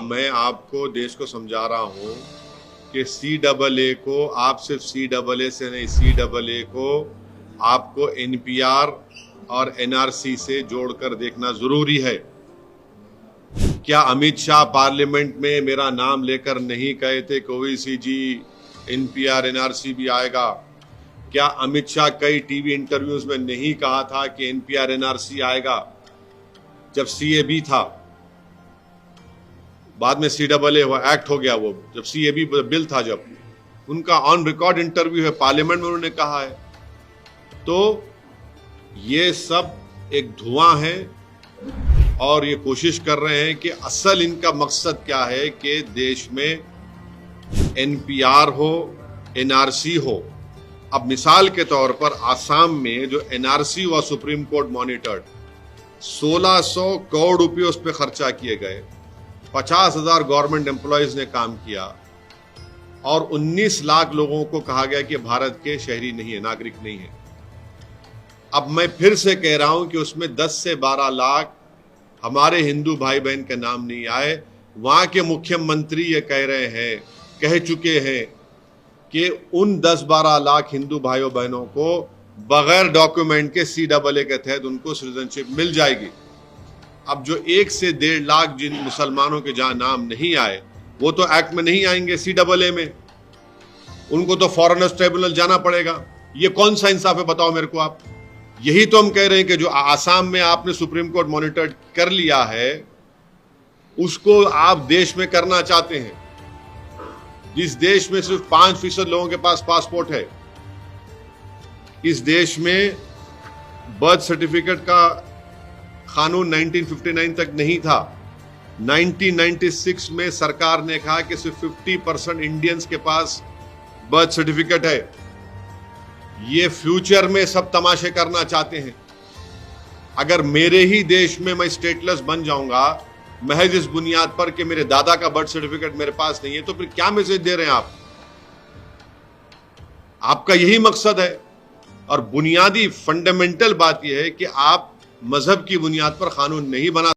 मैं आपको देश को समझा रहा हूं कि CAA को आप सिर्फ CAA से नहीं, CAA को आपको NPR और NRC से जोड़कर देखना जरूरी है। क्या अमित शाह पार्लियामेंट में मेरा नाम लेकर नहीं कहे थे कि ओवैसी जी NPR NRC भी आएगा? क्या अमित शाह कई टीवी इंटरव्यूज में नहीं कहा था कि NPR NRC आएगा? जब CAB था, बाद में CAA हुआ, एक्ट हो गया, वो जब CAB बिल था, जब उनका ऑन रिकॉर्ड इंटरव्यू है, पार्लियामेंट में उन्होंने कहा है। तो ये सब एक धुआं है और ये कोशिश कर रहे हैं कि असल इनका मकसद क्या है कि देश में NPR हो, NRC हो। अब मिसाल के तौर पर आसाम में जो NRC हुआ, सुप्रीम कोर्ट मॉनिटर्ड, 1600 करोड़ रुपए उस पर खर्चा किए गए, 50,000 गवर्नमेंट एम्प्लॉयज ने काम किया और 19 लाख लोगों को कहा गया कि भारत के शहरी नहीं है, नागरिक नहीं है। अब मैं फिर से कह रहा हूं कि उसमें 10 से 12 लाख हमारे हिंदू भाई बहन के नाम नहीं आए। वहां के मुख्यमंत्री ये कह चुके हैं कि उन 10-12 लाख हिंदू भाइयों बहनों को बगैर डॉक्यूमेंट के CAA के तहत उनको सिटीजनशिप मिल जाएगी। अब जो 1 से 1.5 लाख जिन मुसलमानों के जहां नाम नहीं आए, वो तो एक्ट में नहीं आएंगे, CAA में, उनको तो फॉरेनर्स ट्रिब्यूनल जाना पड़ेगा। ये कौन सा इंसाफ है, बताओ मेरे को आप। यही तो हम कह रहे हैं कि जो आसाम में आपने सुप्रीम कोर्ट मॉनिटर कर लिया है, उसको आप देश में करना चाहते हैं। जिस देश में सिर्फ 5% लोगों के पास पासपोर्ट है, इस देश में बर्थ सर्टिफिकेट का कानून 1959 तक नहीं था। 1996 में सरकार ने कहा कि सिर्फ 50% इंडियंस के पास बर्थ सर्टिफिकेट है। ये फ्यूचर में सब तमाशे करना चाहते हैं। अगर मेरे ही देश में मैं स्टेटलेस बन जाऊंगा महज इस बुनियाद पर कि मेरे दादा का बर्थ सर्टिफिकेट मेरे पास नहीं है, तो फिर क्या मैसेज दे रहे हैं आप? आपका यही मकसद है। और बुनियादी फंडामेंटल बात यह है कि आप मजहब की बुनियाद पर कानून नहीं बना